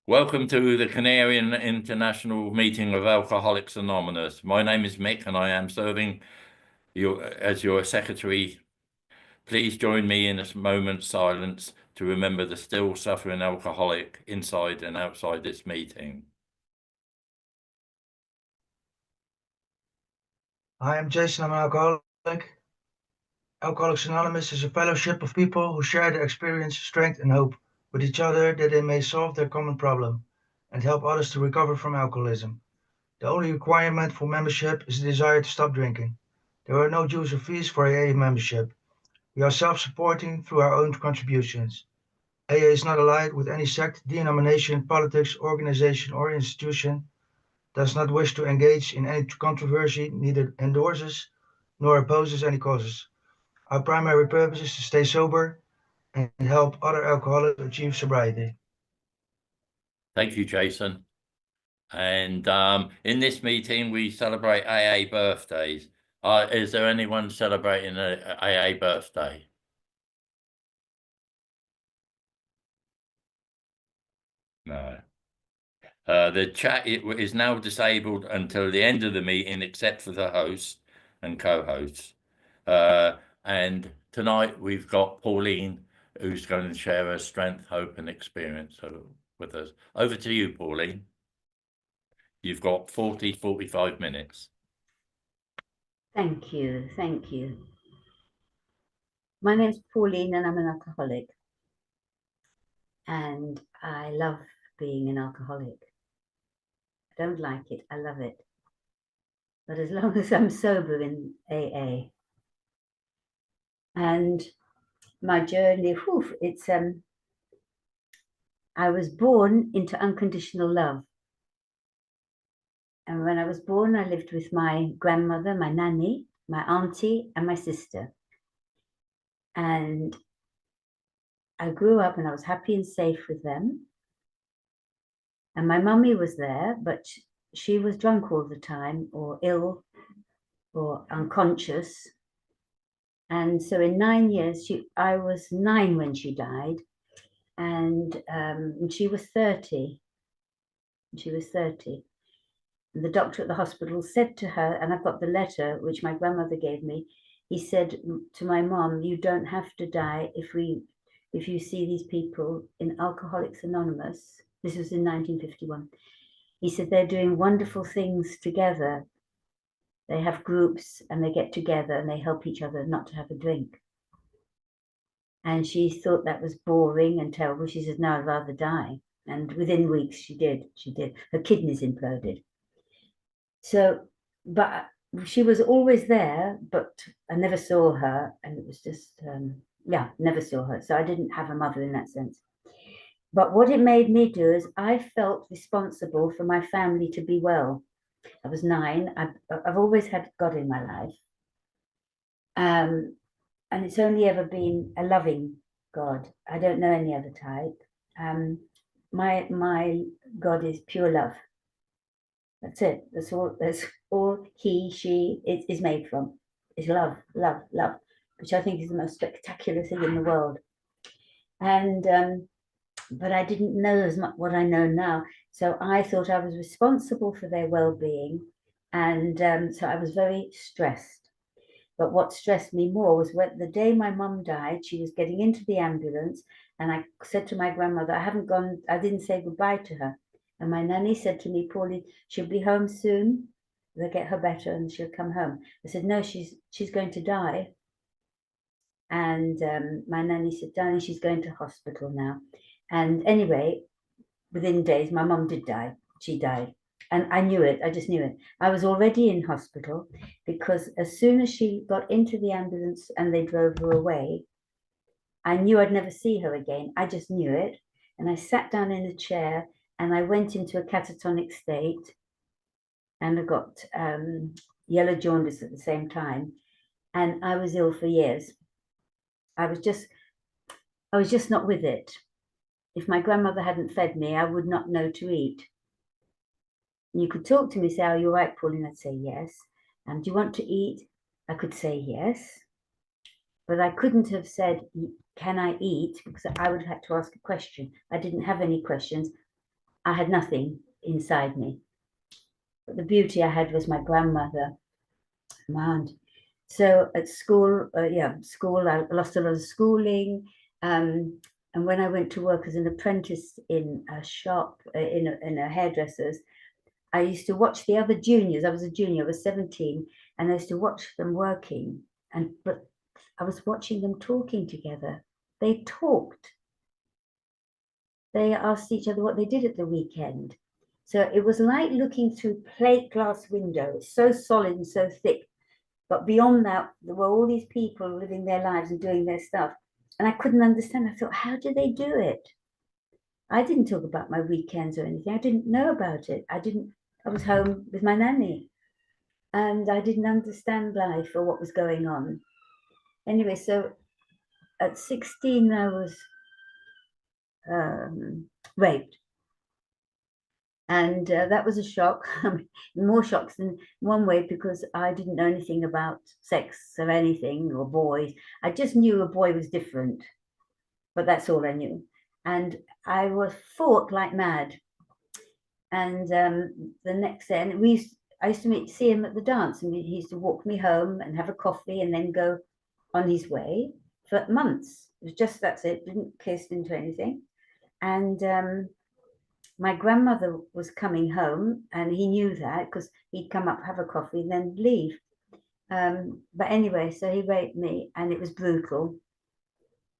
Welcome to the Canarian International Meeting of Alcoholics Anonymous. My name is Mick and I am serving you as your secretary. Please join me in a moment's silence to remember the still suffering alcoholic inside and outside this meeting. Hi, I'm Jason. I'm an alcoholic. Alcoholics Anonymous is a fellowship of people who share their experience, strength, and hope with each other that they may solve their common problem and help others to recover from alcoholism. The only requirement for membership is the desire to stop drinking. There are no dues or fees for AA membership. We are self-supporting through our own contributions. AA is not allied with any sect, denomination, politics, organization, or institution, does not wish to engage in any controversy, neither endorses nor opposes any causes. Our primary purpose is to stay sober and help other alcoholics achieve sobriety. Thank you, Jason. And in this meeting, we celebrate AA birthdays. Is there anyone celebrating an AA birthday? No. The chat is now disabled until the end of the meeting, except for the host and co-hosts. And tonight we've got Pauline, who's going to share her strength, hope, and experience with us. Over to you, Pauline. You've got 45 minutes. Thank you. Thank you. My name's Pauline and I'm an alcoholic. And I love being an alcoholic. I don't like it, I love it. But as long as I'm sober in AA. And my journey, I was born into unconditional love. And when I was born, I lived with my grandmother, my nanny, my auntie, and my sister. And I grew up and I was happy and safe with them. And my mummy was there, but she was drunk all the time, or ill, or unconscious. And so in 9 years, I was 9 when she died, and she was 30. She was 30. And the doctor at the hospital said to her, and I've got the letter which my grandmother gave me, he said to my mom, you don't have to die if you see these people in Alcoholics Anonymous. This was in 1951. He said they're doing wonderful things together. They have groups and they get together and they help each other not to have a drink. And she thought that was boring and terrible. She said, no, I'd rather die. And within weeks she did. Her kidneys imploded. So, but she was always there, but I never saw her. And it was just, never saw her. So I didn't have a mother in that sense. But what it made me do is I felt responsible for my family to be well. I was 9. I've always had God in my life. And it's only ever been a loving God. I don't know any other type. My God is pure love. That's it. That's all he, she is made from. Is love, love, love, which I think is the most spectacular thing in the world. And but I didn't know as much what I know now. So I thought I was responsible for their well-being. And so I was very stressed. But what stressed me more was when the day my mum died, she was getting into the ambulance. And I said to my grandmother, I didn't say goodbye to her. And my nanny said to me, Pauline, she'll be home soon. They'll get her better and she'll come home. I said, no, she's going to die. And my nanny said, darling, she's going to hospital now. And anyway, within days, my mum did die. She died. And I knew it. I just knew it. I was already in hospital because as soon as she got into the ambulance and they drove her away, I knew I'd never see her again. I just knew it. And I sat down in a chair and I went into a catatonic state and I got yellow jaundice at the same time. And I was ill for years. I was just not with it. If my grandmother hadn't fed me, I would not know to eat. And you could talk to me, say, are you all right, Pauline? I'd say yes. And do you want to eat? I could say yes. But I couldn't have said, can I eat? Because I would have had to ask a question. I didn't have any questions. I had nothing inside me. But the beauty I had was my grandmother, my aunt. So at school, school, I lost a lot of schooling. And when I went to work as an apprentice in a shop, in a hairdresser's, I used to watch the other juniors. I was a junior, I was 17, and I used to watch them working. But I was watching them talking together. They talked. They asked each other what they did at the weekend. So it was like looking through plate glass windows, so solid and so thick. But beyond that, there were all these people living their lives and doing their stuff. And I couldn't understand. I thought, how do they do it? I didn't talk about my weekends or anything. I didn't know about it. I was home with my nanny. And I didn't understand life or what was going on. Anyway, so at 16, I was raped. And that was a shock, more shocks in one way, because I didn't know anything about sex or anything, or boys. I just knew a boy was different, but that's all I knew. And I was fought like mad. And the next day, and I used to see him at the dance, and he used to walk me home and have a coffee and then go on his way for months. It was just, that's it, didn't kiss, didn't do anything. And my grandmother was coming home, and he knew that because he'd come up, have a coffee, and then leave. But anyway, so he raped me, and it was brutal.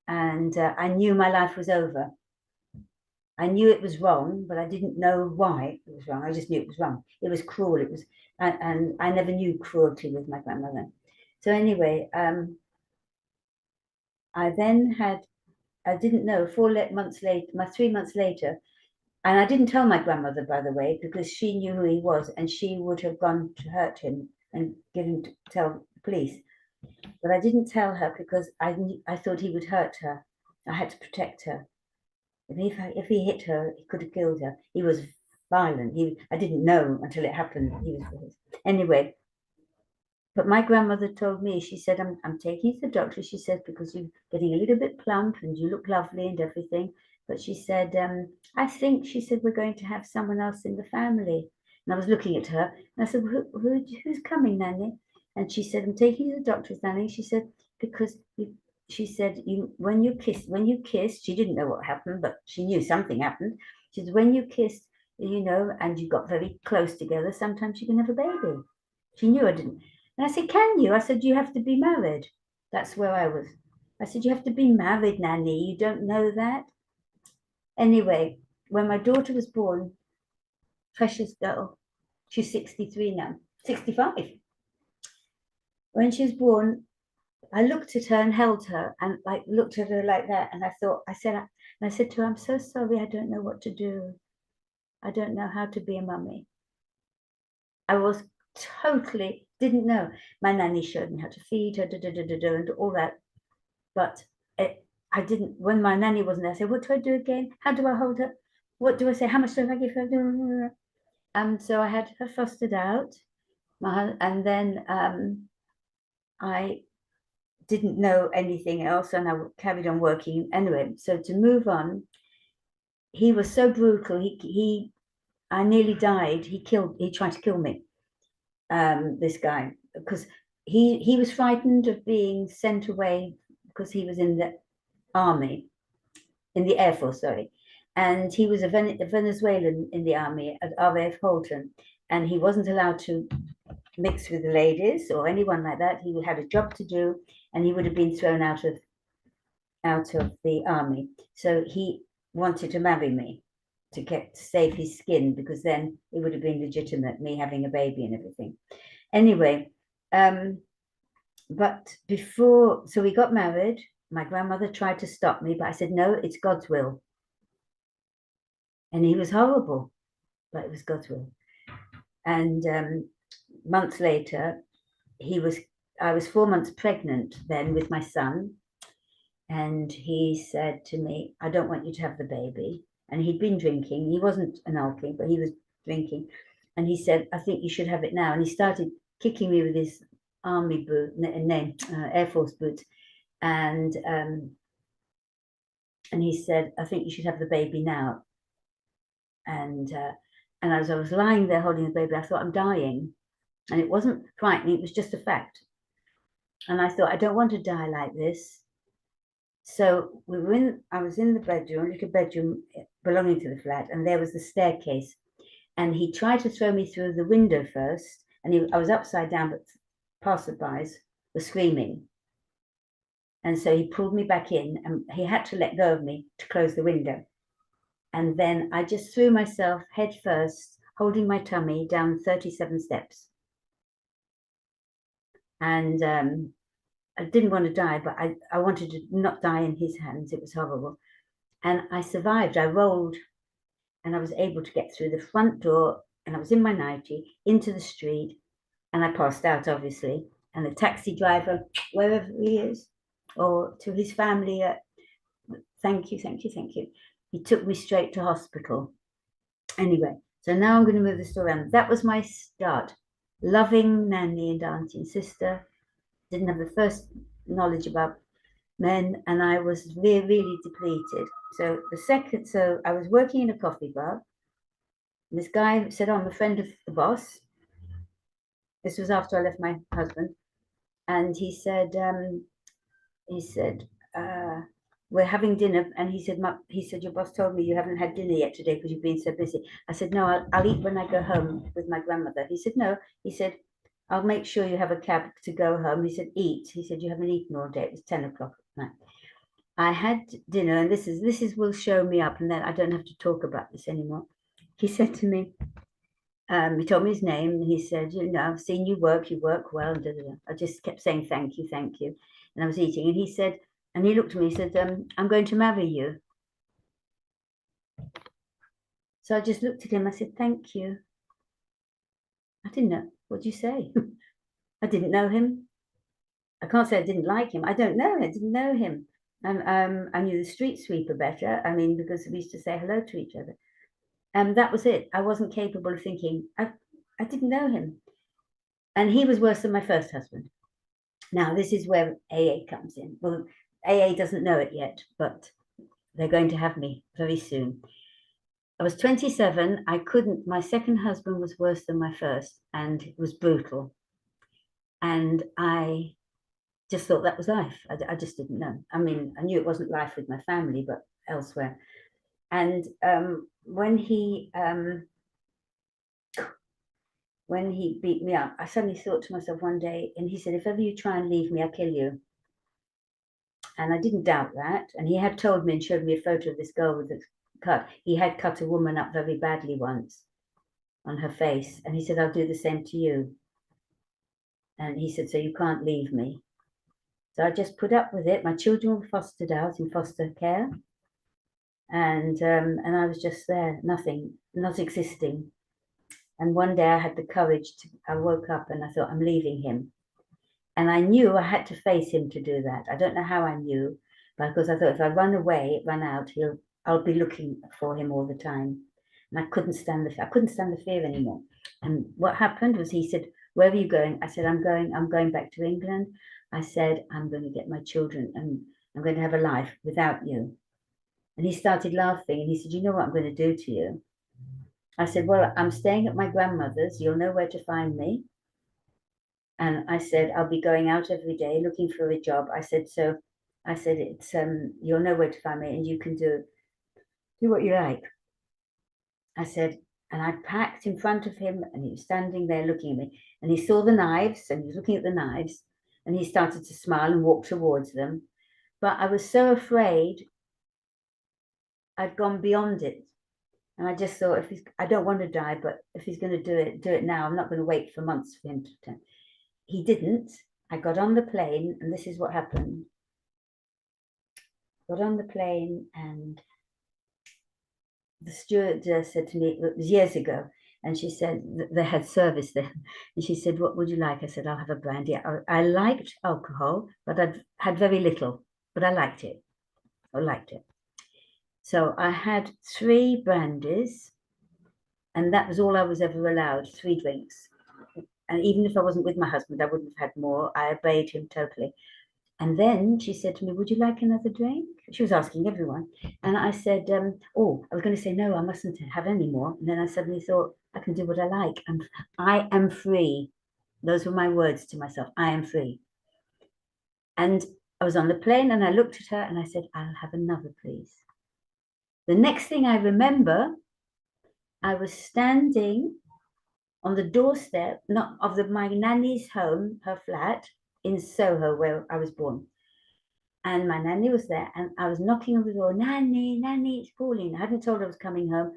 And I knew my life was over. I knew it was wrong, but I didn't know why it was wrong. I just knew it was wrong. It was cruel. It was, and I never knew cruelty with my grandmother. So anyway, I didn't know 3 months later, and I didn't tell my grandmother, by the way, because she knew who he was, and she would have gone to hurt him and tell the police. But I didn't tell her because I thought he would hurt her. I had to protect her. If he hit her, he could have killed her. He was violent. I didn't know until it happened. Anyway. But my grandmother told me, she said, I'm taking you to the doctor, she said, because you're getting a little bit plump and you look lovely and everything. But she said, I think, she said, we're going to have someone else in the family. And I was looking at her, and I said, who's coming, Nanny? And she said, I'm taking you to the doctor's, Nanny. She said, because she said, when you kissed, she didn't know what happened, but she knew something happened. She said, when you kissed, and you got very close together, sometimes you can have a baby. She knew I didn't. And I said, can you? I said, you have to be married. That's where I was. I said, you have to be married, Nanny. You don't know that? Anyway, when my daughter was born, precious girl, she's 63 now, 65. When she was born, I looked at her and held her and looked at her like that. And I said to her, I'm so sorry. I don't know what to do. I don't know how to be a mummy. I was totally didn't know. My nanny showed me how to feed her, and all that. But I didn't, when my nanny wasn't there, I said, what do I do again? How do I hold her? What do I say? How much do I give her? So I had her fostered out. And then I didn't know anything else, and I carried on working. Anyway, so to move on, he was so brutal. I nearly died. He tried to kill me. This guy, because he was frightened of being sent away because he was in the army, in the Air Force, sorry. And he was a Venezuelan in the army at RAF Holton, and he wasn't allowed to mix with the ladies or anyone like that. He had a job to do, and he would have been thrown out of the army. So he wanted to marry me to save his skin, because then it would have been legitimate, me having a baby and everything. Anyway, but so we got married. My grandmother tried to stop me, but I said, no, it's God's will. And he was horrible, but it was God's will. And months later, I was 4 months pregnant then with my son. And he said to me, I don't want you to have the baby. And he'd been drinking. He wasn't an alky, but he was drinking. And he said, I think you should have it now. And he started kicking me with his army boot, Air Force boots. And he said, I think you should have the baby now. And as I was lying there holding the baby, I thought, I'm dying. And it wasn't frightening, it was just a fact. And I thought, I don't want to die like this. So I was in the bedroom, little bedroom belonging to the flat, and there was the staircase. And he tried to throw me through the window first, and I was upside down, but passerbys were screaming. And so he pulled me back in, and he had to let go of me to close the window. And then I just threw myself head first, holding my tummy, down 37 steps. And I didn't want to die, but I wanted to not die in his hands. It was horrible. And I survived. I rolled, and I was able to get through the front door, and I was in my nightie into the street, and I passed out, obviously. And the taxi driver, wherever he is, or to his family, thank you, thank you, thank you. He took me straight to hospital. Anyway, so now I'm going to move the story on. That was my start. Loving nanny and auntie and sister. Didn't have the first knowledge about men, and I was really, really depleted. So I was working in a coffee bar. And this guy said, oh, I'm a friend of the boss. This was after I left my husband. And he said, we're having dinner. And he said, your boss told me you haven't had dinner yet today because you've been so busy. I said, no, I'll eat when I go home with my grandmother. He said, no. He said, I'll make sure you have a cab to go home. He said, eat. He said, you haven't eaten all day. It was 10 o'clock at night. I had dinner, and this will show me up, and then I don't have to talk about this anymore. He said to me, he told me his name, and he said, you know, I've seen you work well. Da, da, da. I just kept saying, thank you. And I was eating, and he said, and he looked at me, he said, I'm going to marry you. So I just looked at him, I said, thank you. I didn't know, what'd you say? I didn't know him. I can't say I didn't like him. I didn't know him. And I knew the street sweeper better. I mean, because we used to say hello to each other. And that was it. I wasn't capable of thinking. I didn't know him. And he was worse than my first husband. Now, this is where AA comes in. Well, AA doesn't know it yet, but they're going to have me very soon. I was 27. My second husband was worse than my first, and it was brutal. And I just thought that was life. I just didn't know. I mean, I knew it wasn't life with my family, but elsewhere. And when he beat me up, I suddenly thought to myself one day, and he said, if ever you try and leave me, I'll kill you. And I didn't doubt that. And he had told me and showed me a photo of this girl with the cut. He had cut a woman up very badly once on her face. And he said, I'll do the same to you. And he said, so you can't leave me. So I just put up with it. My children were fostered out in foster care. And I was just there, nothing, not existing. And one day I had the courage I woke up and I thought, I'm leaving him. And I knew I had to face him to do that. I don't know how I knew, because I thought if I run out, I'll be looking for him all the time. And I couldn't stand the fear anymore. And what happened was he said, where are you going? I said, I'm going back to England. I said, I'm going to get my children and I'm going to have a life without you. And he started laughing and he said, you know what I'm going to do to you? I said, well, I'm staying at my grandmother's. You'll know where to find me. And I said, I'll be going out every day looking for a job. I said, it's, you'll know where to find me and you can do what you like. I said, and I packed in front of him and he was standing there looking at me and he saw the knives and he was looking at the knives and he started to smile and walk towards them. But I was so afraid I'd gone beyond it. And I just thought, I don't want to die, but if he's going to do it now. I'm not going to wait for months for him to turn. He didn't. I got on the plane and this is what happened. Got on the plane and the stewardess said to me, it was years ago, and she said they had service there. And she said, what would you like? I said, I'll have a brandy. I liked alcohol, but I'd had very little, but I liked it. So I had 3 brandies, and that was all I was ever allowed, 3 drinks. And even if I wasn't with my husband, I wouldn't have had more. I obeyed him totally. And then she said to me, would you like another drink? She was asking everyone. And I said, oh, I was going to say, no, I mustn't have any more. And then I suddenly thought, I can do what I like. I am free. Those were my words to myself. I am free. And I was on the plane and I looked at her and I said, I'll have another, please. The next thing I remember, I was standing on the doorstep of my nanny's home, her flat in Soho, where I was born. And my nanny was there and I was knocking on the door, Nanny, Nanny, it's Pauline. I hadn't told her I was coming home.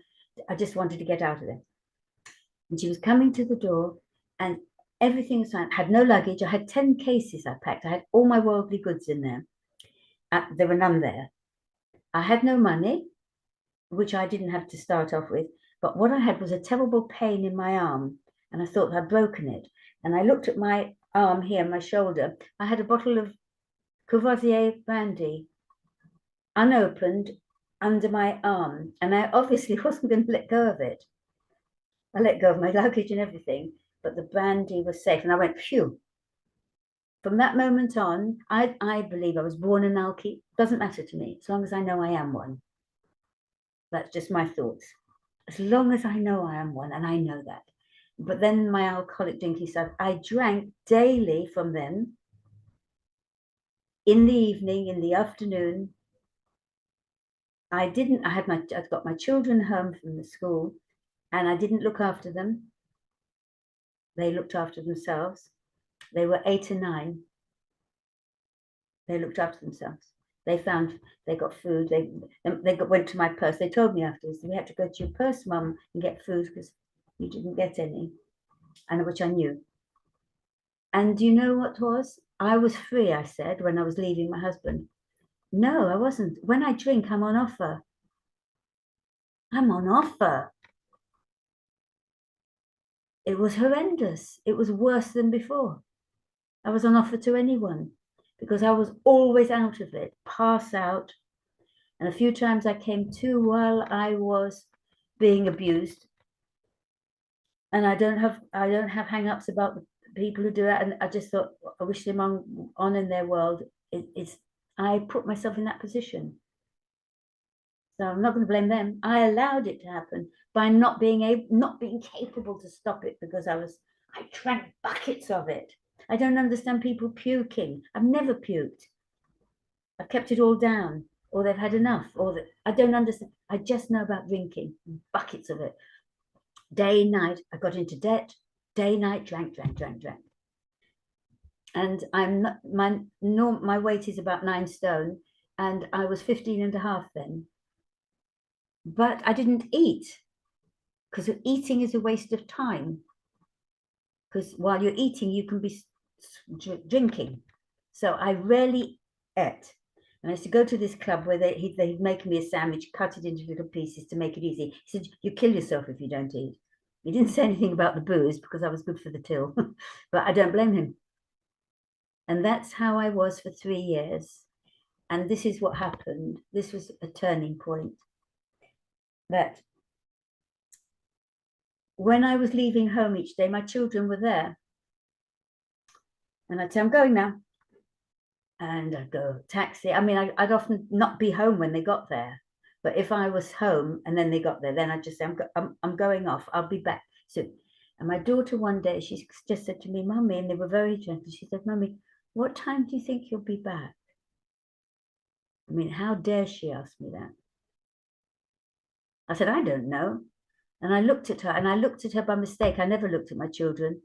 I just wanted to get out of there. And she was coming to the door and everything was fine. I had no luggage. I had 10 cases I packed. I had all my worldly goods in there. There were none there. I had no money, which I didn't have to start off with. But what I had was a terrible pain in my arm. And I thought I'd broken it. And I looked at my arm here, my shoulder. I had a bottle of Courvoisier brandy unopened under my arm. And I obviously wasn't going to let go of it. I let go of my luggage and everything, but the brandy was safe. And I went, phew. From that moment on, I believe I was born an alky. Doesn't matter to me, as long as I know I am one. That's just my thoughts. As long as I know I am one, and I know that. But then my alcoholic drinking stuff, I drank daily from them. In the evening, in the afternoon. I'd got my children home from the school and I didn't look after them. They looked after themselves. They were 8 and 9. They looked after themselves. They got food. Went to my purse. They told me afterwards, we had to go to your purse, Mum, and get food because you didn't get any, and which I knew. And you know what was? I was free, I said, when I was leaving my husband. No, I wasn't. When I drink, I'm on offer. I'm on offer. It was horrendous. It was worse than before. I was on offer to anyone because I was always out of it, pass out. And a few times I came to while I was being abused. And I don't have hang-ups about the people who do that. And I just thought, I wish them on in their world. I put myself in that position. So I'm not going to blame them. I allowed it to happen by not being capable to stop it because I drank buckets of it. I don't understand people puking. I've never puked. I've kept it all down, or they've had enough, I don't understand. I just know about drinking, buckets of it. Day, night, I got into debt. Day, night, drank. And my weight is about 9 stone, and I was 15 and a half then. But I didn't eat because eating is a waste of time. Because while you're eating, you can be drinking. So I rarely ate. And I used to go to this club where they'd make me a sandwich, cut it into little pieces to make it easy. He said, you kill yourself if you don't eat. He didn't say anything about the booze because I was good for the till, but I don't blame him. And that's how I was for 3 years. And this is what happened. This was a turning point. That when I was leaving home each day, my children were there. And I'd say, I'm going now. And I'd go taxi. I mean, I'd often not be home when they got there. But if I was home and then they got there, then I'd just say, I'm going off. I'll be back soon. And my daughter one day, she just said to me, Mummy, and they were very gentle. She said, Mummy, what time do you think you'll be back? I mean, how dare she ask me that? I said, I don't know. And I looked at her, and I looked at her by mistake. I never looked at my children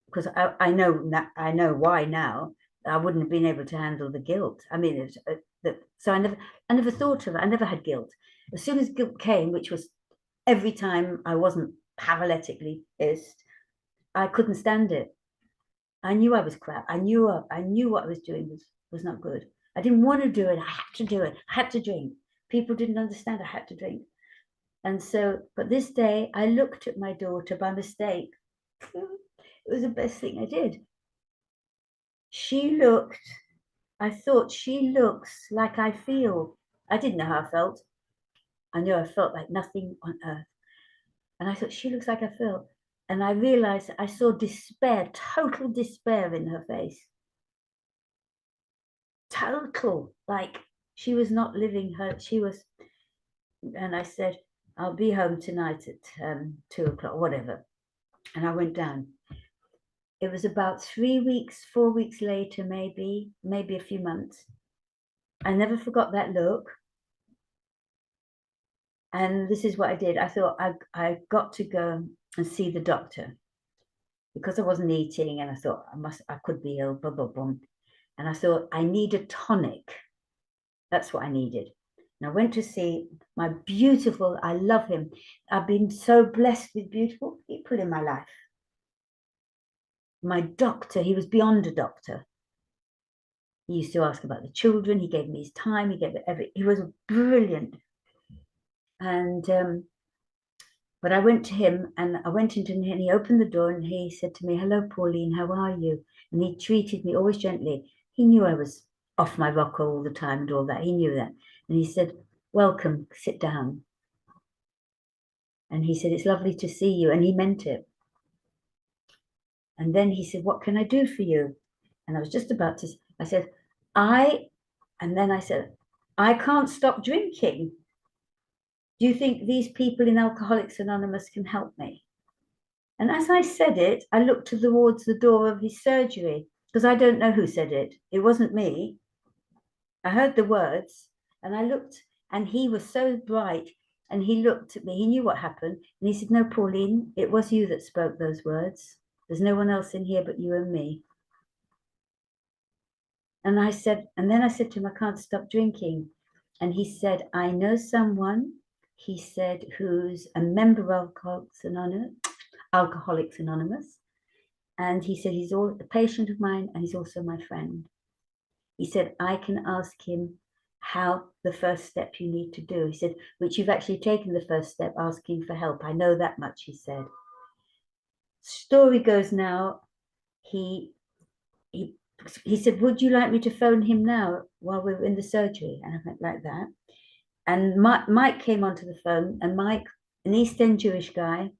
because I know why now. I wouldn't have been able to handle the guilt. I mean, so I never thought of it. I never had guilt. As soon as guilt came, which was every time I wasn't paralytically pissed, I couldn't stand it. I knew I was crap. I knew what I was doing was not good. I didn't want to do it. I had to do it. I had to drink. People didn't understand I had to drink. And so, but this day I looked at my daughter by mistake. It was the best thing I did. I thought she looks like I feel. I didn't know how I felt. I knew I felt like nothing on earth. And I thought, she looks like I feel. And I realized I saw despair, total despair in her face. total, like she was not living her, she was, and I said, I'll be home tonight at 2 o'clock, whatever. And I went down. It was about 3 weeks, 4 weeks later, maybe a few months. I never forgot that look. And this is what I did. I thought I got to go and see the doctor because I wasn't eating, and I thought I could be ill, blah, blah, blah. And I thought I need a tonic. That's what I needed. And I went to see my beautiful, I love him. I've been so blessed with beautiful people in my life. My doctor, he was beyond a doctor. He used to ask about the children. He gave me his time. He gave it he was brilliant. And but I went to him, and I went into him, and he opened the door, and he said to me, "Hello, Pauline, how are you?" And he treated me always gently. He knew I was off my rocker all the time and all that. He knew that. And he said, "Welcome, sit down." And he said, "It's lovely to see you." And he meant it. And then he said, "What can I do for you?" And I was just about to, I said, and then I said, "I can't stop drinking. Do you think these people in Alcoholics Anonymous can help me?" And as I said it, I looked towards the door of his surgery, because I don't know who said it. It wasn't me. I heard the words, and I looked, and he was so bright, and he looked at me. He knew what happened, and he said, "No, Pauline, it was you that spoke those words. There's no one else in here but you and me." And I said, and then I said to him, "I can't stop drinking." And he said, "I know someone," he said, "who's a member of Alcoholics Anonymous. And he said, he's a patient of mine, and he's also my friend." He said, "I can ask him how the first step you need to do." He said, "Which you've actually taken the first step, asking for help. I know that much," he said. Story goes now, he said, "Would you like me to phone him now while we're in the surgery?" And I went like that. And Mike came onto the phone, and Mike, an East End Jewish guy,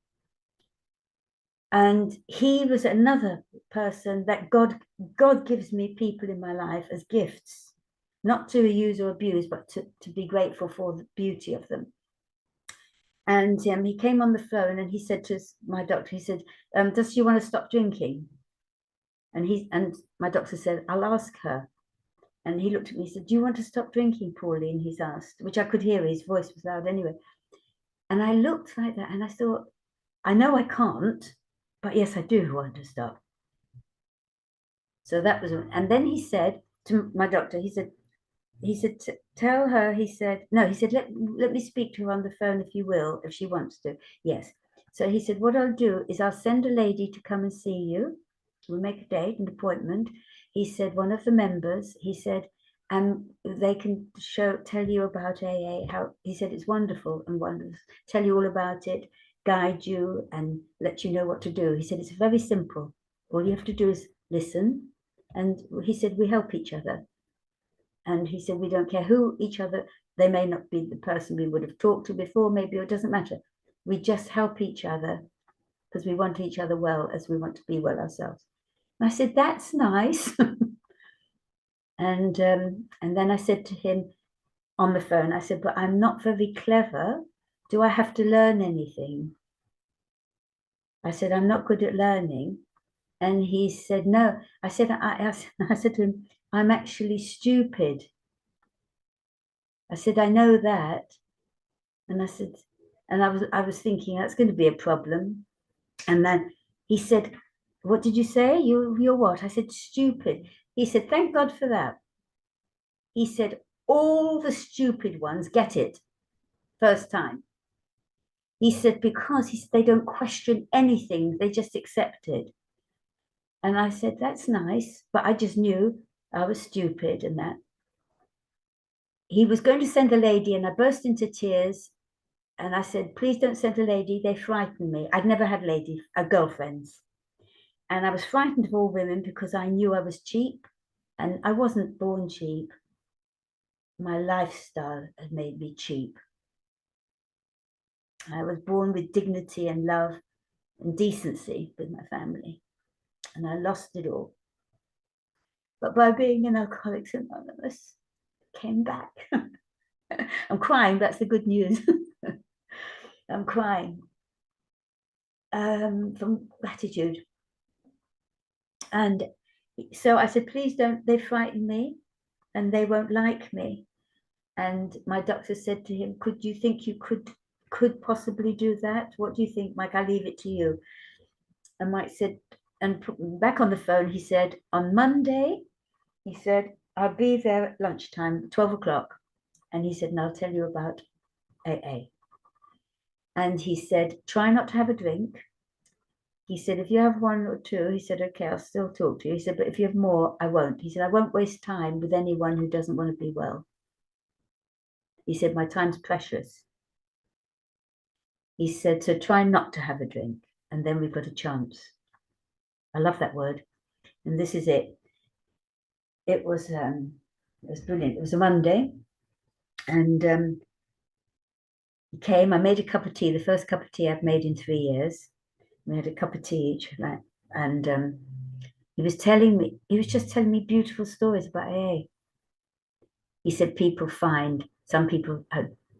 and he was another person that God gives me people in my life as gifts, not to use or abuse, but to be grateful for the beauty of them. And he came on the phone, and he said to my doctor, he said, "Does she want to stop drinking?" And my doctor said, "I'll ask her." And he looked at me, he said, "Do you want to stop drinking, Pauline?" He's asked, which I could hear, his voice was loud anyway. And I looked like that, and I thought, I know I can't, but yes, I do want to stop. So that was, and then he said to my doctor, he said, "Tell her," he said, no, he said, let me speak to her on the phone if you will, if she wants to. Yes. So he said, "What I'll do is I'll send a lady to come and see you. We'll make a date, an appointment." He said, "One of the members," he said, "and they can tell you about AA, how," he said, "it's wonderful and wonderful, tell you all about it, guide you and let you know what to do." He said, "It's very simple. All you have to do is listen." And he said, "We help each other." And he said, "We don't care who each other, they may not be the person we would have talked to before, maybe, it doesn't matter. We just help each other because we want each other well as we want to be well ourselves." And I said, "That's nice." And then I said to him on the phone, I said, "But I'm not very clever. Do I have to learn anything?" I said, "I'm not good at learning." And he said, "No." I said, I said to him, "I'm actually stupid." I said, "I know that." And I said, and I was thinking that's going to be a problem. And then he said, "What did you say? You're what?" I said, "Stupid." He said, "Thank God for that." He said, "All the stupid ones get it first time." He said, because they don't question anything, they just accept it. And I said, "That's nice," but I just knew I was stupid and that. He was going to send a lady, and I burst into tears. And I said, "Please don't send a lady. They frighten me." I'd never had girlfriends. And I was frightened of all women because I knew I was cheap. And I wasn't born cheap. My lifestyle had made me cheap. I was born with dignity and love and decency with my family. And I lost it all. but by being in Alcoholics Anonymous, came back. I'm crying, that's the good news. I'm crying from gratitude. And so I said, please don't, they frighten me and they won't like me. And my doctor said to him, could you think you could possibly do that? What do you think, Mike? I'll leave it to you. And Mike said, and back on the phone, he said, on Monday, he said, I'll be there at lunchtime, 12 o'clock. And he said, and I'll tell you about AA. And he said, try not to have a drink. He said, if you have one or two, he said, okay, I'll still talk to you. He said, but if you have more, I won't. He said, I won't waste time with anyone who doesn't want to be well. He said, my time's precious. He said, so try not to have a drink, and then we've got a chance. I love that word. And this is it. It was brilliant. It was a Monday, and he came. I made a cup of tea, the first cup of tea I've made in 3 years. We had a cup of tea each, and he was just telling me beautiful stories about AA. He said some people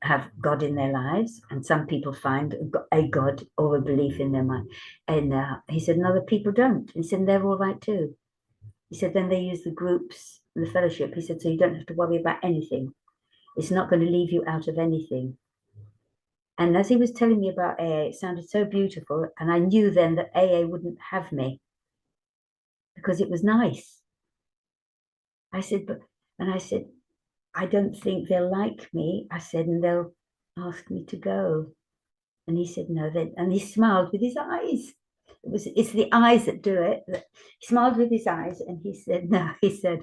have God in their lives, and some people find a God or a belief in their mind. And he said, and other people don't. He said, they're all right too. He said, then they use the groups and the fellowship. He said, so you don't have to worry about anything. It's not going to leave you out of anything. And as he was telling me about AA, it sounded so beautiful. And I knew then that AA wouldn't have me because it was nice. I said, I don't think they'll like me. I said, and they'll ask me to go. And he said, no, then, and he smiled with his eyes. It's the eyes that do it. He smiled with his eyes and he said, no, he said,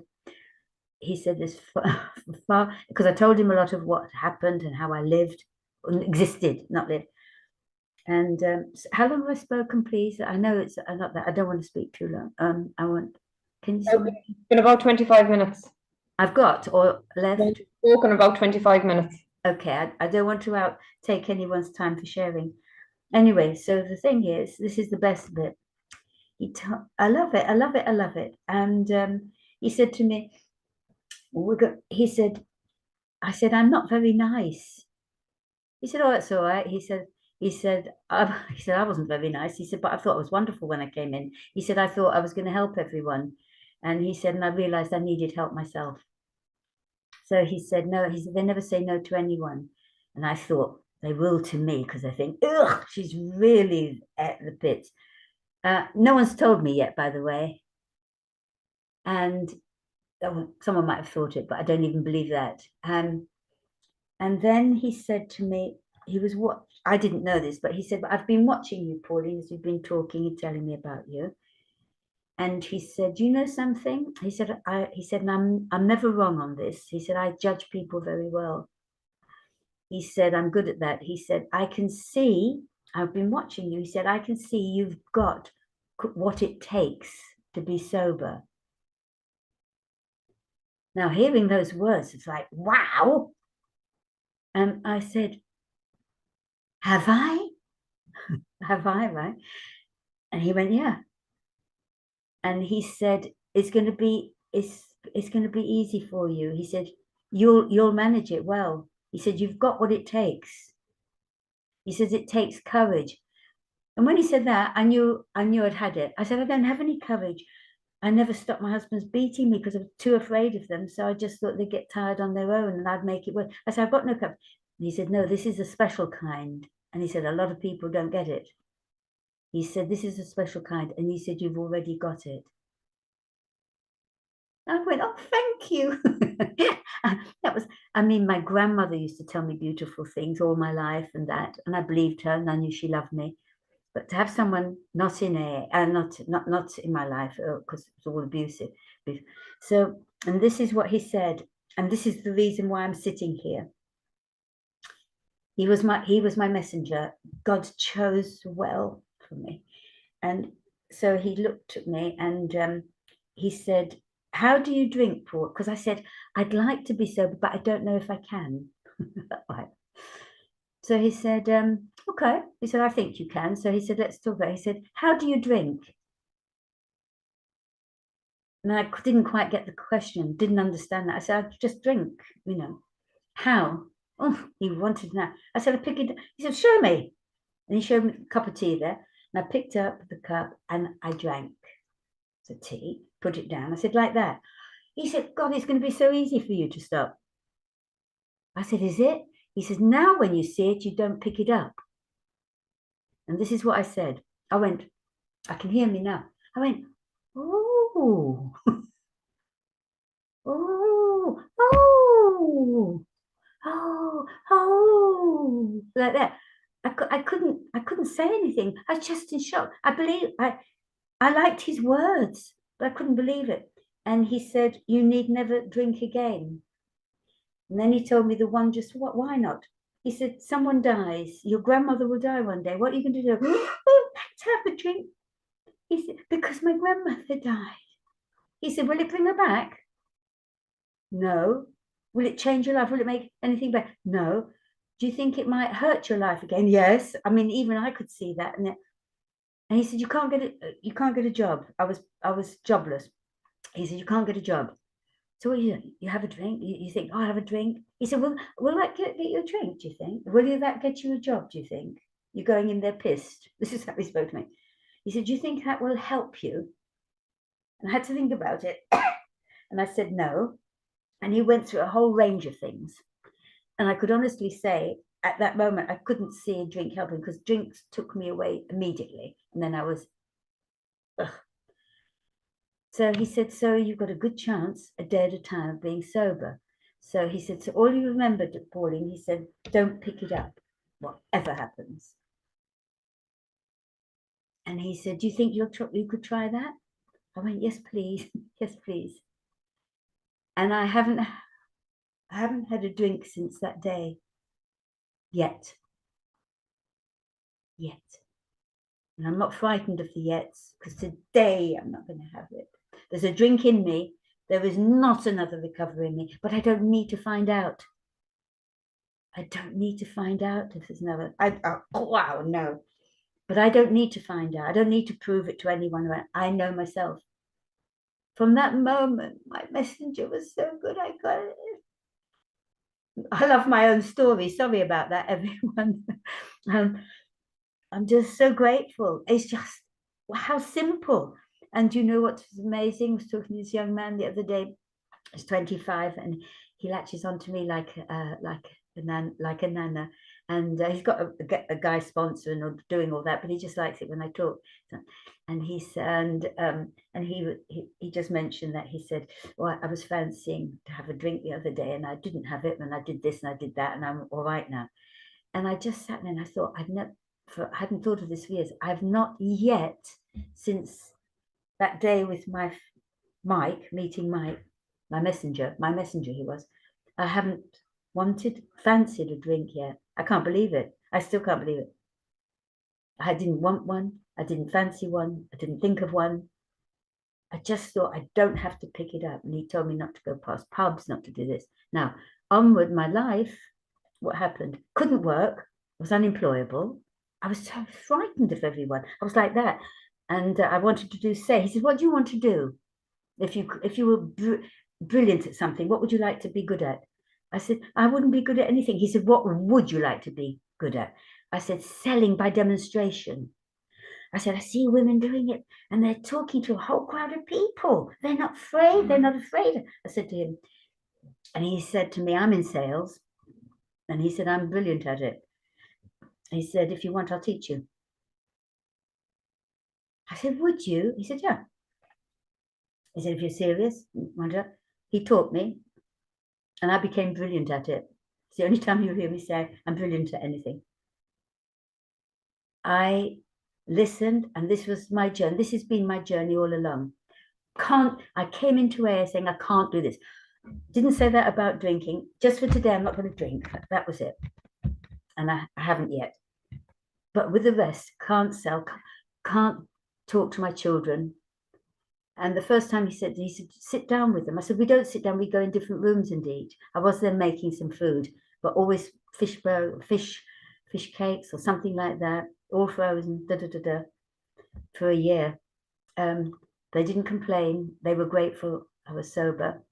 this far, because I told him a lot of what happened and how I lived, existed, not lived. And so how long have I spoken, please? I know it's not that I don't want to speak too long. Can you see? It's been about 25 minutes. I've got or left. We've spoken about 25 minutes. Okay, I don't want to take anyone's time for sharing. Anyway, so the thing is, this is the best bit. I love it, I love it, I love it. And he said to me, I said, I'm not very nice. He said, oh, that's all right. He said, I wasn't very nice. He said, but I thought it was wonderful when I came in. He said, I thought I was going to help everyone. And he said, and I realized I needed help myself. So he said, no, he said, they never say no to anyone. And I thought, they will to me because I think, ugh, she's really at the pits. No one's told me yet, by the way. And someone might have thought it, but I don't even believe that. And then he said to me, I didn't know this, but he said, but I've been watching you, Pauline, as you've been talking and telling me about you. And he said, you know something? He said, and I'm never wrong on this. He said, I judge people very well. He said, I'm good at that. He said, I can see, I've been watching you. He said, I can see you've got what it takes to be sober. Now, hearing those words, it's like, wow. And I said, have I? Have I, right? And he went, yeah. And he said, it's going to be easy for you. He said, you'll manage it well. He said, you've got what it takes. He says, it takes courage. And when he said that, I knew I'd had it. I said, I don't have any courage. I never stopped my husband's beating me because I was too afraid of them. So I just thought they'd get tired on their own and I'd make it work. I said, I've got no courage. And he said, no, this is a special kind. And he said, a lot of people don't get it. He said, this is a special kind. And he said, you've already got it. I went, oh, thank you. My grandmother used to tell me beautiful things all my life and I believed her and I knew she loved me. But to have someone not in not in my life because it's all abusive. So, and this is what he said, and this is the reason why I'm sitting here. He was my messenger. God chose well for me, and so he looked at me and he said, "How do you drink, Paul?" Because I said, "I'd like to be sober, but I don't know if I can." Right. So he said, okay. He said, I think you can. So he said, let's talk about it. He said, how do you drink? And I didn't quite get the question, didn't understand that. I said, I just drink, you know. How? Oh, he wanted that. I said, I pick it. He said, show me. And he showed me a cup of tea there. And I picked up the cup and I drank the tea, put it down. I said, like that. He said, God, it's going to be so easy for you to stop. I said, is it? He says, now when you see it, you don't pick it up. And this is what I said. I went, I can hear me now. I went, oh, oh, oh, oh, like that. I couldn't say anything. I was just in shock. I liked his words, but I couldn't believe it. And he said, you need never drink again. And then he told me the one just, what, why not? He said, someone dies, your grandmother will die one day. What are you going to do? Oh, let's have a drink. He said, because my grandmother died. He said, will it bring her back? No. Will it change your life? Will it make anything better? No. Do you think it might hurt your life again? Yes. I mean, even I could see that. And he said, you can't get a job. I was jobless. He said, you can't get a job. So what you have a drink? You think, oh, I have a drink? He said, well, will that get you a drink, do you think? Will that get you a job, do you think? You're going in there pissed. This is how he spoke to me. He said, do you think that will help you? And I had to think about it. And I said, no. And he went through a whole range of things. And I could honestly say, at that moment, I couldn't see a drink helping because drinks took me away immediately. And then I was, ugh. So he said, so you've got a good chance, a day at a time, of being sober. So he said, so all you remembered, Pauline, he said, don't pick it up, whatever happens. And he said, do you think you could try that? I went, yes, please. Yes, please. And I haven't had a drink since that day. Yet. And I'm not frightened of the yets, because today I'm not going to have it. There's a drink in me. There is not another recovery in me, but I don't need to find out. I don't need to find out if there's another. Wow, no. But I don't need to find out. I don't need to prove it to anyone. I know myself. From that moment, my messenger was so good. I got it. I love my own story. Sorry about that, everyone. I'm just so grateful. It's just how simple. And you know what's amazing? I was talking to this young man the other day. He's 25, and he latches onto me like a nana. And he's got a guy sponsoring or doing all that, but he just likes it when I talk. And he just mentioned that. He said, well, I was fancying to have a drink the other day, and I didn't have it, and I did this and I did that, and I'm all right now. And I just sat there and I thought, I hadn't thought of this for years. I've not yet, since that day with meeting Mike, my messenger he was, I haven't fancied a drink yet. I can't believe it. I still can't believe it. I didn't want one. I didn't fancy one. I didn't think of one. I just thought I don't have to pick it up. And he told me not to go past pubs, not to do this. Now, onward my life, what happened? Couldn't work. I was unemployable. I was so frightened of everyone. I was like that. And I wanted to say, he said, what do you want to do? If you were brilliant at something, what would you like to be good at? I said, I wouldn't be good at anything. He said, what would you like to be good at? I said, selling by demonstration. I said, I see women doing it and they're talking to a whole crowd of people. They're not afraid. They're not afraid. I said to him, and he said to me, I'm in sales. And he said, I'm brilliant at it. He said, if you want, I'll teach you. I said, would you? He said, yeah. He said, if you're serious, he taught me and I became brilliant at it. It's the only time you hear me say I'm brilliant at anything. I listened, and this was my journey. This has been my journey all along. I came into AA saying, I can't do this. Didn't say that about drinking. Just for today, I'm not going to drink. That was it. And I haven't yet. But with the rest, can't sell, can't talk to my children. And the first time he said, sit down with them. I said, we don't sit down, we go in different rooms and eat. I was then making some food, but always fish cakes or something like that, all frozen, for a year. But They didn't complain. They were grateful I was sober.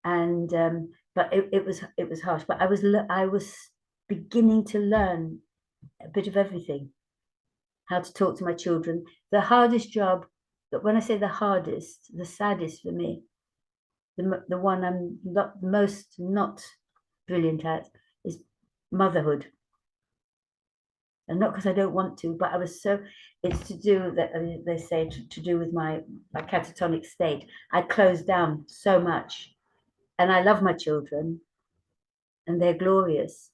And but it was harsh. But I was beginning to learn a bit of everything. How to talk to my children. The hardest job, but when I say the hardest, the saddest for me, the one I'm not most not brilliant at is motherhood. And not because I don't want to, but I was so, it's to do that they say to do with my catatonic state. I closed down so much, and I love my children and they're glorious,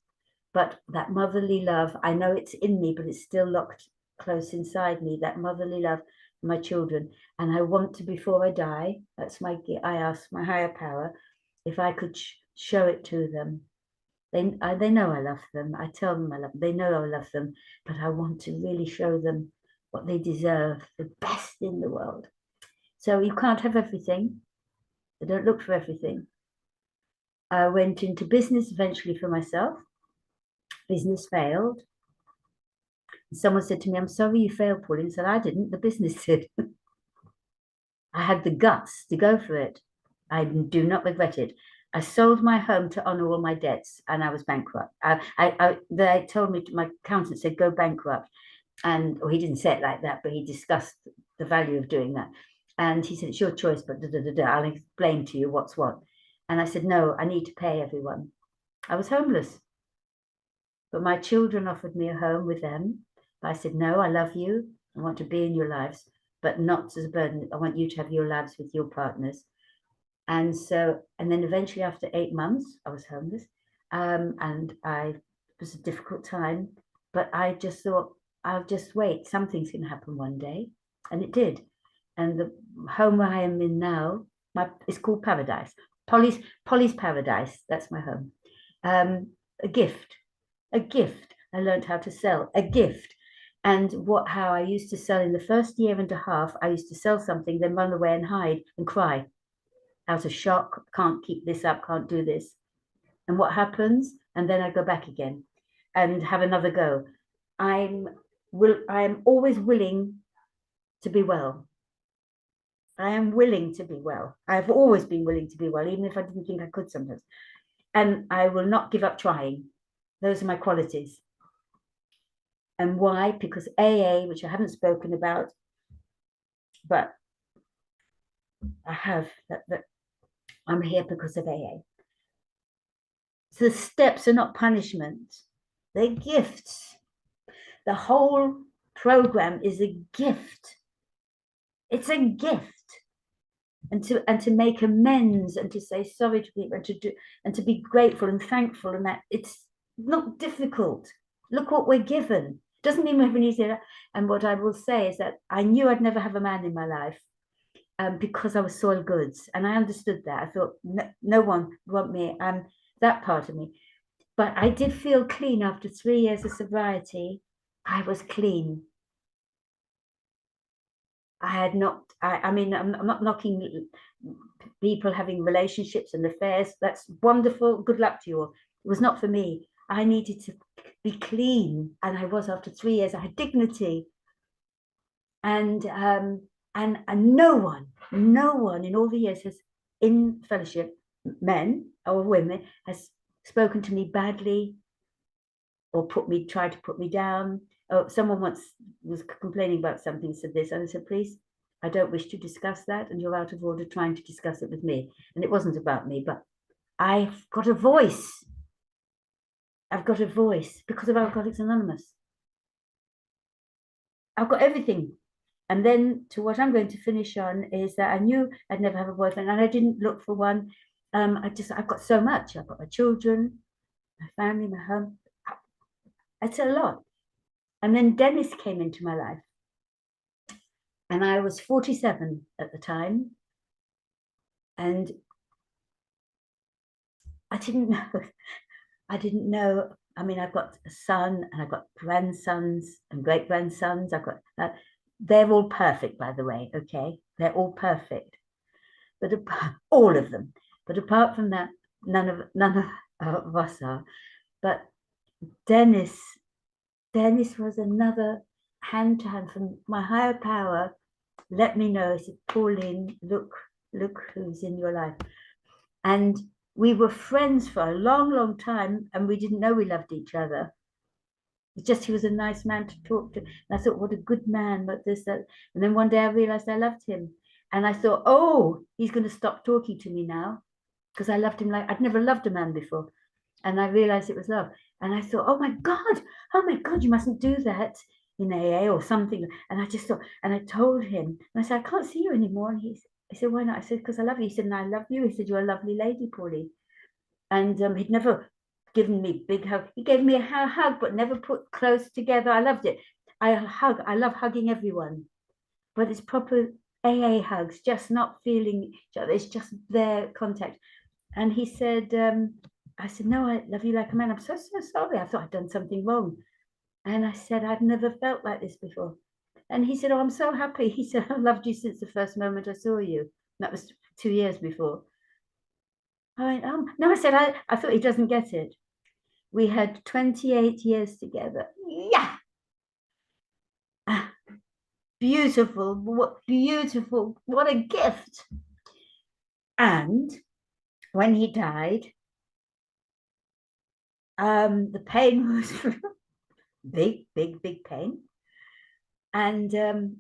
but that motherly love, I know it's in me, but it's still locked close inside me, that motherly love for my children. And I want to, before I die, I ask my higher power if I could show it to them. They know I love them. I tell them I love them. They know I love them, but I want to really show them what they deserve, the best in the world. So you can't have everything. I don't look for everything. I went into business eventually for myself. Business failed. Someone said to me, "I'm sorry you failed, Pauline." I said, "I didn't, the business did." I had the guts to go for it. I do not regret it. I sold my home to honor all my debts, and I was bankrupt. They told me, my accountant said, "Go bankrupt." And he didn't say it like that, but he discussed the value of doing that. And he said, "It's your choice, but I'll explain to you what's what." And I said, "No, I need to pay everyone." I was homeless, but my children offered me a home with them. But I said, "No, I love you. I want to be in your lives, but not as a burden. I want you to have your lives with your partners." And then eventually after 8 months, I was homeless. And it was a difficult time, but I just thought, I'll just wait. Something's going to happen one day. And it did. And the home where I am in now, it's called Paradise. Polly's Paradise. That's my home. A gift. I learned how to sell. A gift. And how I used to sell in the first year and a half, I used to sell something, then run away and hide and cry out of shock. Can't keep this up, can't do this. And what happens? And then I go back again and have another go. I am always willing to be well. I am willing to be well. I've always been willing to be well, even if I didn't think I could sometimes. And I will not give up trying. Those are my qualities. And why? Because AA, which I haven't spoken about, but I have, that I'm here because of AA. So the steps are not punishment, they're gifts. The whole program is a gift. It's a gift. And to make amends and to say sorry to people and to be grateful and thankful, and that it's not difficult. Look what we're given. Doesn't mean we have an easier. And what I will say is that I knew I'd never have a man in my life because I was soil goods, and I understood that. I thought no one would want me. That part of me. But I did feel clean after 3 years of sobriety. I was clean. I mean, I'm not knocking people having relationships and affairs. That's wonderful. Good luck to you all. It was not for me. I needed to be clean, and I was after 3 years. I had dignity, and no one in all the years has, in fellowship, men or women, has spoken to me badly or tried to put me down. Oh, someone once was complaining about something, said this, and I said, "Please, I don't wish to discuss that, and you're out of order trying to discuss it with me." And it wasn't about me, but I've got a voice. I've got a voice because of Alcoholics Anonymous. I've got everything. And then to what I'm going to finish on is that I knew I'd never have a boyfriend, and I didn't look for one. I've got so much. I've got my children, my family, my home. It's a lot. And then Dennis came into my life, and I was 47 at the time, and I didn't know. I mean, I've got a son, and I've got grandsons and great grandsons. I've got they're all perfect, by the way. Okay, they're all perfect, but all of them. But apart from that, none of us are. But Dennis was another hand to hand from my higher power. let me know. He said, Pauline, look who's in your life. And we were friends for a long time, and we didn't know we loved each other. It's just he was a nice man to talk to. And I thought, what a good man, but this, that. And then one day I realized I loved him. And I thought, oh, he's going to stop talking to me now, because I loved him like I'd never loved a man before. And I realized it was love. And I thought, oh my God, you mustn't do that in AA or something. And I just thought, and I told him, and I said, I can't see you anymore. And he said, why not? I said, because I love you. He said, and I love you. He said, you're a lovely lady, Pauline. And he'd never given me a big hug. He gave me a hug, but never put close together. I loved it. I love hugging everyone, but it's proper AA hugs, just not feeling each other. It's just their contact. And he said, I said, no, I love you like a man. I'm so sorry. I thought I'd done something wrong. And I said, I've never felt like this before. And he said, oh, I'm so happy. He said, I've loved you since the first moment I saw you. That was 2 years before. I went, no, I said, I thought he doesn't get it. We had 28 years together. Yeah. Beautiful. What beautiful. What a gift. And when he died, the pain was big pain. And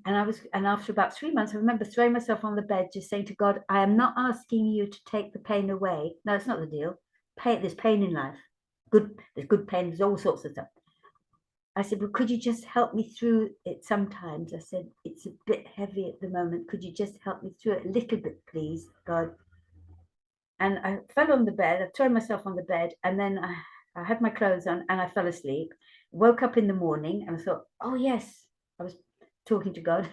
after about 3 months, I remember throwing myself on the bed, just saying to God, I am not asking you to take the pain away. No, it's not the deal. There's pain in life. There's good pain, there's all sorts of stuff. I said, well, could you just help me through it sometimes? I said, it's a bit heavy at the moment. Could you just help me through it a little bit, please, God? And I fell on the bed, I threw myself on the bed, and then I had my clothes on and I fell asleep. Woke up in the morning and I thought, oh yes, I was talking to God.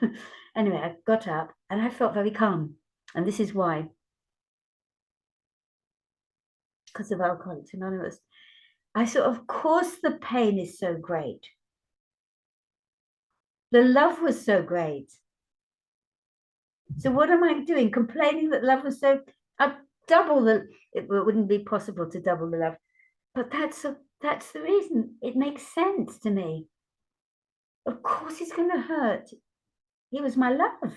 Anyway, I got up and I felt very calm. And this is why. Because of Alcoholics Anonymous. I thought, of course the pain is so great. The love was so great. So what am I doing? Complaining that love was so, I'd double it wouldn't be possible to double the love. But that's the reason. It makes sense to me. Of course it's going to hurt. He was my love.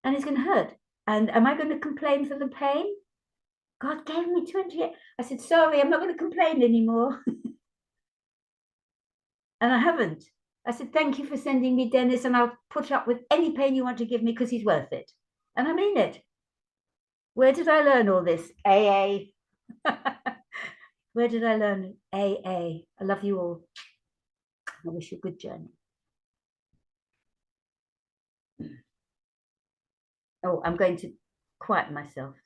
And it's going to hurt. And am I going to complain for the pain? God gave me 28. I said, sorry, I'm not going to complain anymore. And I haven't. I said, thank you for sending me Dennis, and I'll put up with any pain you want to give me because he's worth it. And I mean it. Where did I learn all this? AA. Where did I learn AA? I love you all. I wish you a good journey. Oh, I'm going to quiet myself.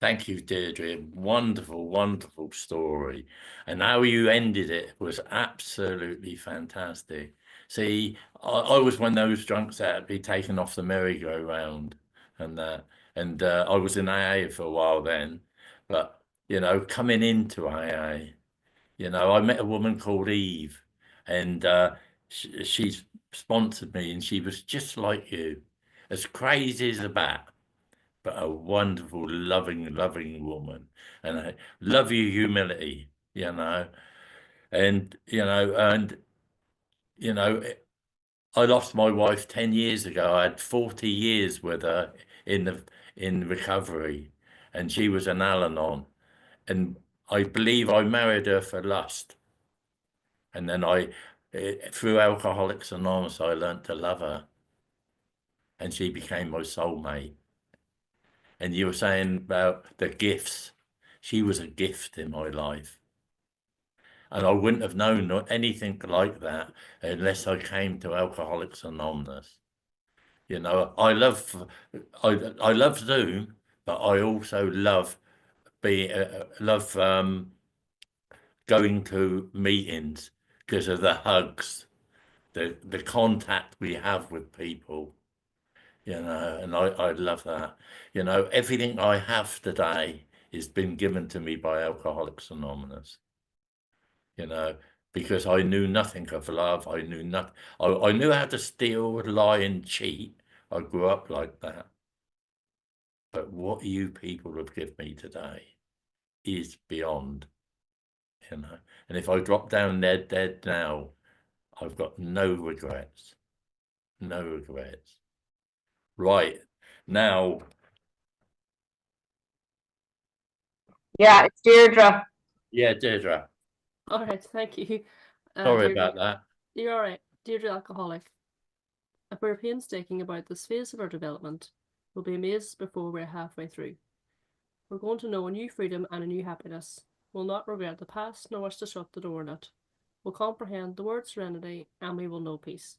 Thank you, Deirdre. Wonderful, wonderful story. And how you ended it was absolutely fantastic. See, I was one of those drunks that had been taken off the merry-go-round and that. And I was in AA for a while then. But, you know, coming into AA, you know, I met a woman called Eve, and she's sponsored me, and she was just like you, as crazy as a bat, but a wonderful, loving woman. And I love your humility, you know. And, I lost my wife 10 years ago. I had 40 years with her in recovery, and she was an Al-Anon. And I believe I married her for lust. And then through Alcoholics Anonymous, I learned to love her. And she became my soulmate. And you were saying about the gifts. She was a gift in my life. And I wouldn't have known anything like that unless I came to Alcoholics Anonymous. You know, I love Zoom, but I also love going to meetings because of the hugs, the contact we have with people. You know, and I love that. You know, everything I have today has been given to me by Alcoholics Anonymous. You know, because I knew nothing of love. I knew nothing. I knew how to steal, lie, and cheat. I grew up like that. But what you people have given me today is beyond, you know. And if I drop down dead now, I've got no regrets. No regrets. Right. Now, Yeah, it's Deirdre. yeah, Deirdre. All right, thank you. Sorry Deirdre- about that. You're all right. Deirdre Alcoholic. If we're painstaking about this phase of our development, we'll be amazed before we're halfway through. We're going to know a new freedom and a new happiness. We'll not regret the past, nor wish to shut the door on it. We'll comprehend the word serenity, and we will know peace.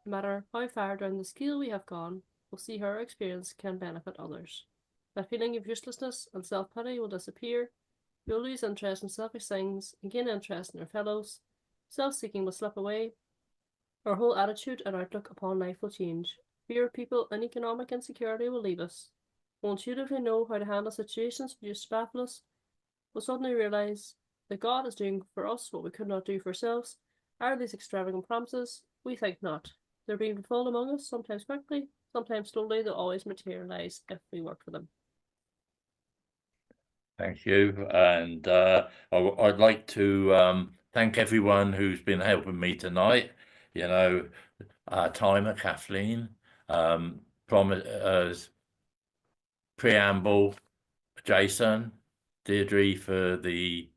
No matter how far down the scale we have gone, we'll see how our experience can benefit others. That feeling of uselessness and self-pity will disappear. We'll lose interest in selfish things and gain interest in our fellows. Self-seeking will slip away. Our whole attitude and outlook upon life will change. Fear of people and economic insecurity will leave us. We'll intuitively know how to handle situations produced to baffle us. We'll suddenly realise that God is doing for us what we could not do for ourselves. Are these extravagant promises? We think not. They're being fulfilled among us, sometimes quickly, sometimes slowly. They'll always materialise if we work for them. Thank you. And I'd like to thank everyone who's been helping me tonight. You know, Timer, Kathleen, Preamble, Jason, Deirdre for the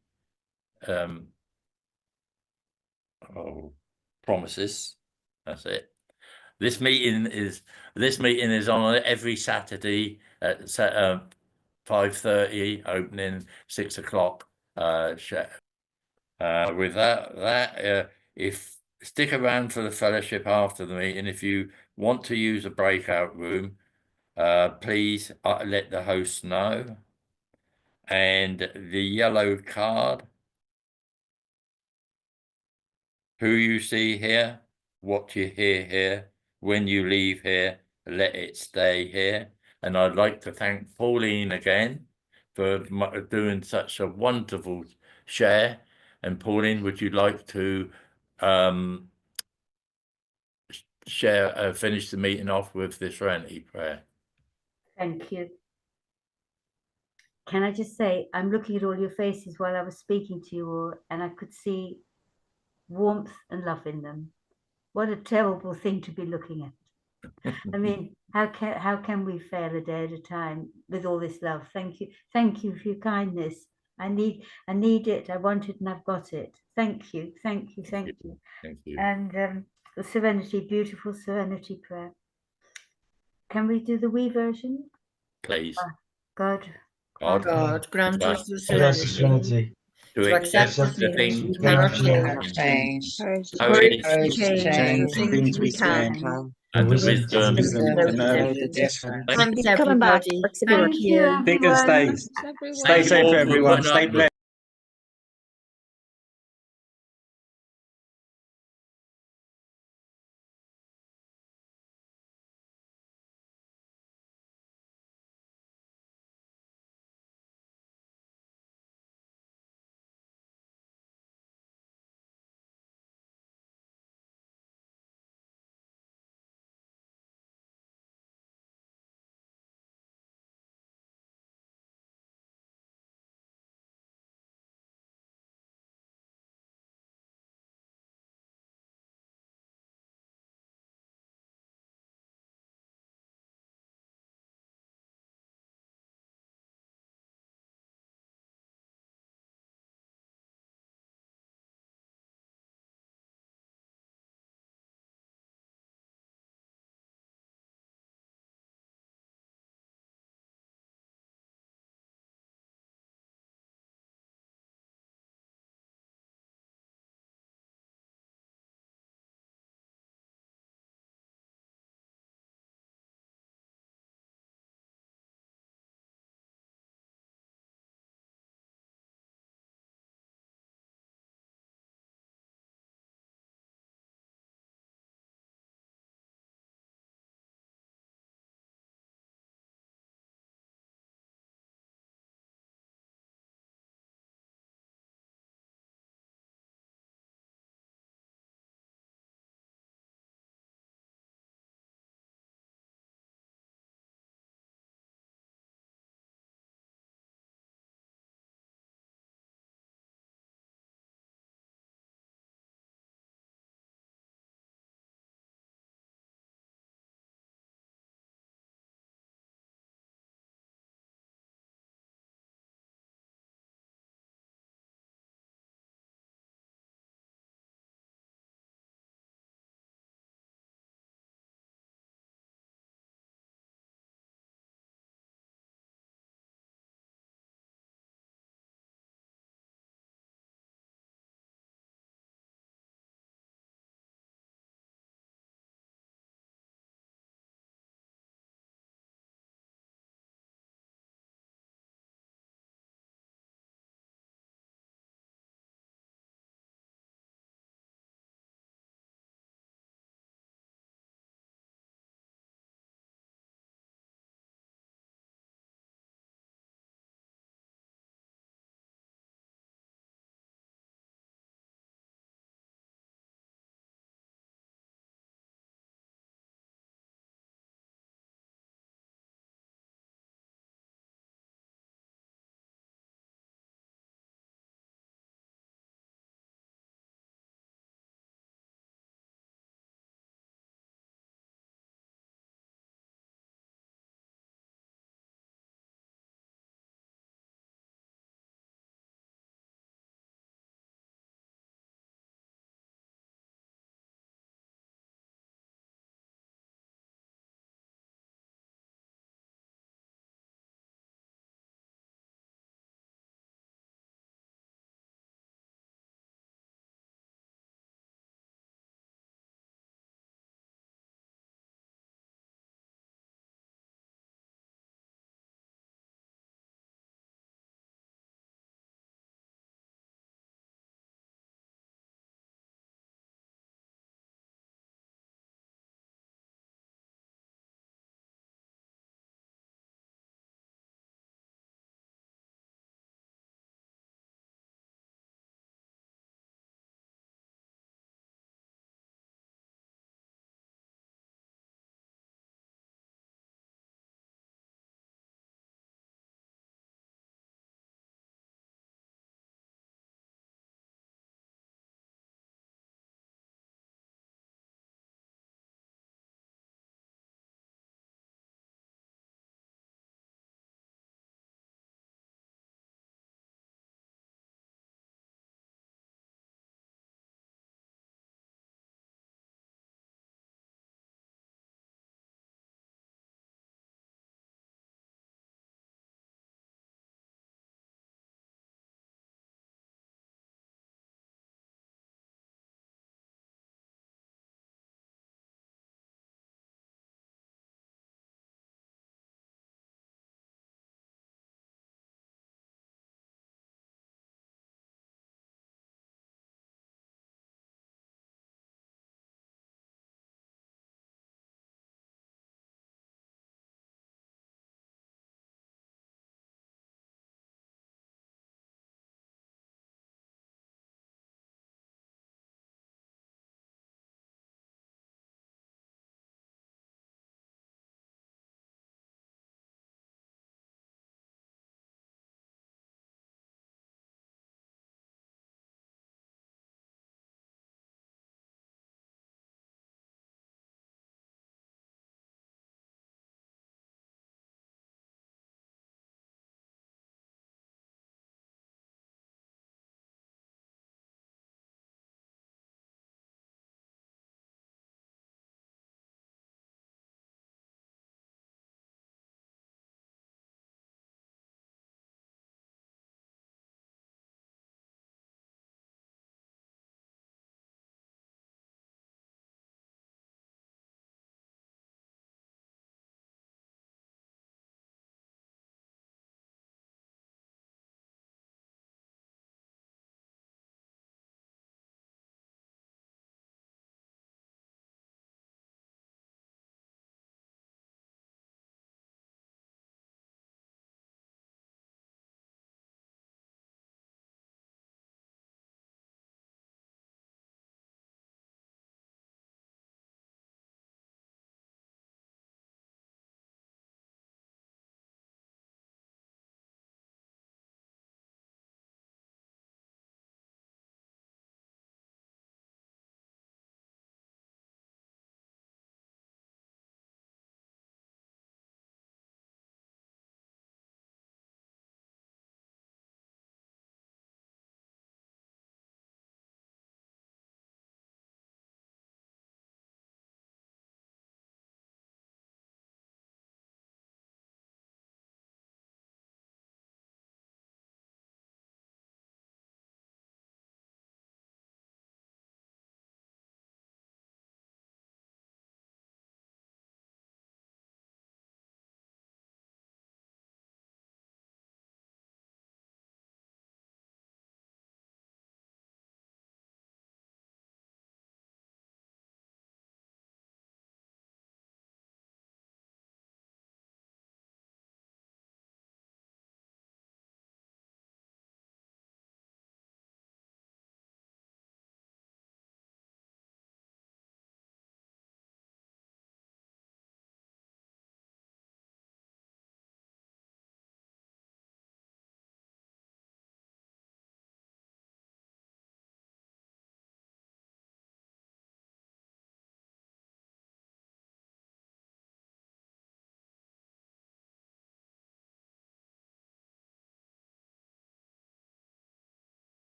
promises. That's it. This meeting is on every Saturday at 5:30, opening 6 o'clock. With that, if stick around for the fellowship after the meeting. If you want to use a breakout room, please let the host know. And the yellow card, who you see here, what you hear here, when you leave here, let it stay here. And I'd like to thank Pauline again for doing such a wonderful share. And Pauline, would you like to finish the meeting off with the Serenity Prayer? Thank you. Can I just say, I'm looking at all your faces while I was speaking to you all, and I could see warmth and love in them. What a terrible thing to be looking at. I mean, how can we fail a day at a time with all this love? Thank you for your kindness. I need it. I want it, and I've got it. Thank you. Thank you. And the Serenity, beautiful Serenity prayer. Can we do the wee version? Please. God, God, grant us the Give us the serenity serenity To accept the things we we cannot cannot change. change, courage courage to change the things we can, and the wisdom wisdom to know the the difference. Thank Thanks everybody. Thank you. everyone. Bigger stays. Everyone. Stay safe, everyone. Stay blessed.